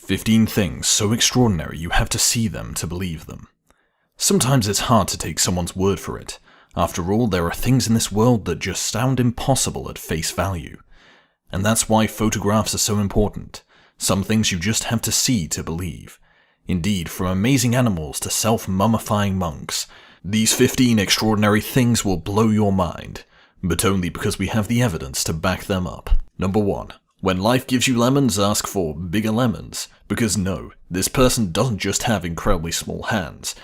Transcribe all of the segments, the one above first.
15 things so extraordinary you have to see them to believe them. Sometimes it's hard to take someone's word for it. After all, there are things in this world that just sound impossible at face value. And that's why photographs are so important. Some things you just have to see to believe. Indeed, from amazing animals to self-mummifying monks, these 15 extraordinary things will blow your mind, but only because we have the evidence to back them up. Number 1. When life gives you lemons, ask for bigger lemons, because no, this person doesn't just have incredibly small hands.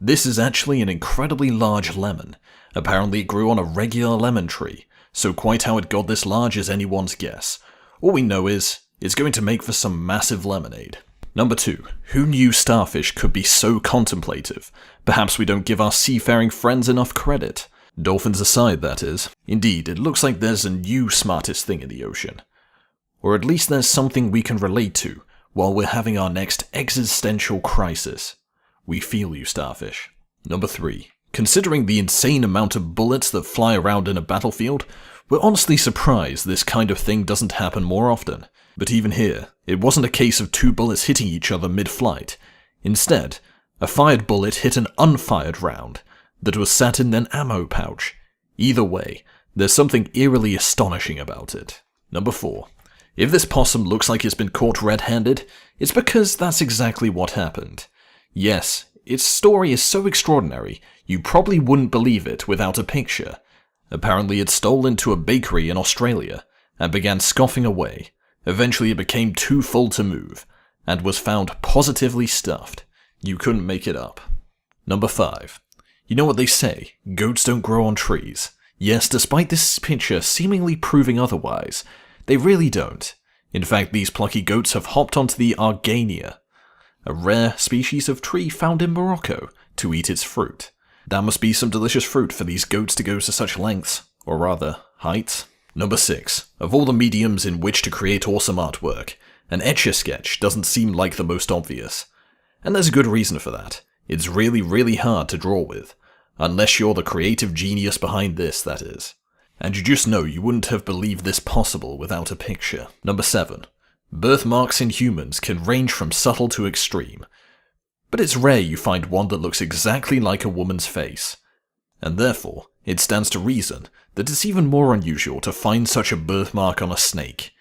This is actually an incredibly large lemon. Apparently it grew on a regular lemon tree, so quite how it got this large is anyone's guess. All we know is, it's going to make for some massive lemonade. Number 2. Who knew starfish could be so contemplative? Perhaps we don't give our seafaring friends enough credit. Dolphins aside, that is. Indeed, it looks like there's a new smartest thing in the ocean. Or at least there's something we can relate to while we're having our next existential crisis. We feel you, starfish. Number 3. Considering the insane amount of bullets that fly around in a battlefield, we're honestly surprised this kind of thing doesn't happen more often. But even here, it wasn't a case of 2 bullets hitting each other mid-flight. Instead, a fired bullet hit an unfired round that was sat in an ammo pouch. Either way, there's something eerily astonishing about it. Number 4. If this possum looks like it's been caught red-handed, it's because that's exactly what happened. Yes, its story is so extraordinary, you probably wouldn't believe it without a picture. Apparently it stole into a bakery in Australia and began scoffing away. Eventually it became too full to move, and was found positively stuffed. You couldn't make it up. Number 5. You know what they say, goats don't grow on trees. Yes, despite this picture seemingly proving otherwise, they really don't. In fact, these plucky goats have hopped onto the argania, a rare species of tree found in Morocco, to eat its fruit. That must be some delicious fruit for these goats to go to such lengths, or rather, heights. Number 6. Of all the mediums in which to create awesome artwork, an Etch-a-Sketch doesn't seem like the most obvious. And there's a good reason for that. It's really hard to draw with. Unless you're the creative genius behind this, that is. And you just know you wouldn't have believed this possible without a picture. Number 7. Birthmarks in humans can range from subtle to extreme. But it's rare you find one that looks exactly like a woman's face. And therefore, it stands to reason that it's even more unusual to find such a birthmark on a snake.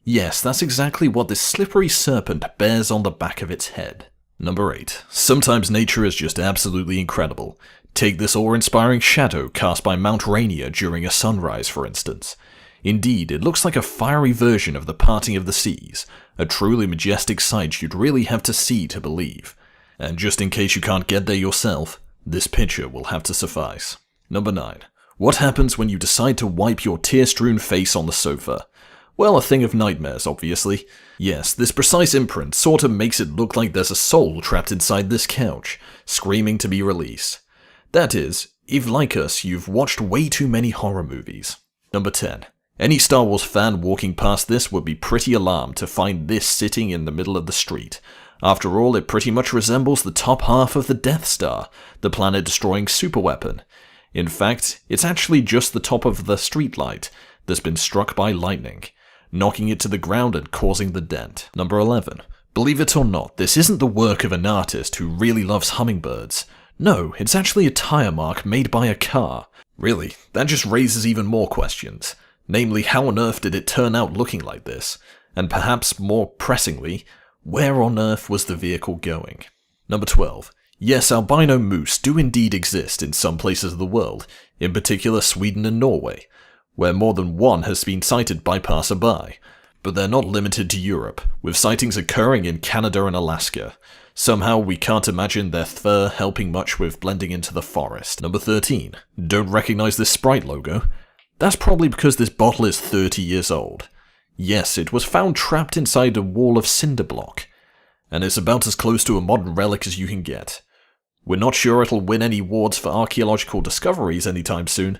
Yes, that's exactly what this slippery serpent bears on the back of its head. Number 8. Sometimes nature is just absolutely incredible. Take this awe-inspiring shadow cast by Mount Rainier during a sunrise, for instance. Indeed, it looks like a fiery version of the parting of the seas, a truly majestic sight you'd really have to see to believe. And just in case you can't get there yourself, this picture will have to suffice. Number 9. What happens when you decide to wipe your tear-strewn face on the sofa? Well, a thing of nightmares, obviously. Yes, this precise imprint sort of makes it look like there's a soul trapped inside this couch, screaming to be released. That is, if like us, you've watched way too many horror movies. Number 10. Any Star Wars fan walking past this would be pretty alarmed to find this sitting in the middle of the street. After all, it pretty much resembles the top half of the Death Star, the planet-destroying superweapon. In fact, it's actually just the top of the streetlight that's been struck by lightning, knocking it to the ground and causing the dent. Number 11. Believe it or not, this isn't the work of an artist who really loves hummingbirds. No, it's actually a tire mark made by a car. Really, that just raises even more questions. Namely, how on earth did it turn out looking like this? And perhaps more pressingly, where on earth was the vehicle going? Number 12. Yes, albino moose do indeed exist in some places of the world, in particular Sweden and Norway, where more than one has been sighted by passerby. But they're not limited to Europe, with sightings occurring in Canada and Alaska. Somehow we can't imagine their fur helping much with blending into the forest. Number 13. Don't recognize this Sprite logo? That's probably because this bottle is 30 years old. Yes, it was found trapped inside a wall of cinder block, and it's about as close to a modern relic as you can get. We're not sure it'll win any awards for archaeological discoveries anytime soon,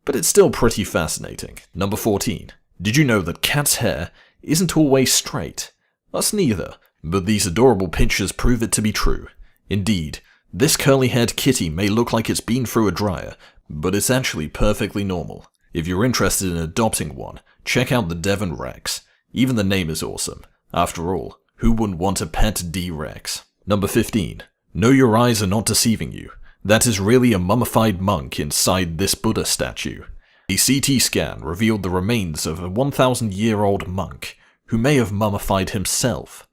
but it's still pretty fascinating. Number 14. Did you know that cat's hair isn't always straight? Us neither, but these adorable pictures prove it to be true. Indeed, this curly-haired kitty may look like it's been through a dryer, but it's actually perfectly normal. If you're interested in adopting one, check out the Devon Rex. Even the name is awesome. After all, Who wouldn't want a pet D-Rex? Number 15. No, your eyes are not deceiving you. That is really a mummified monk inside this Buddha statue. A CT scan revealed the remains of a 1,000-year-old monk, who may have mummified himself.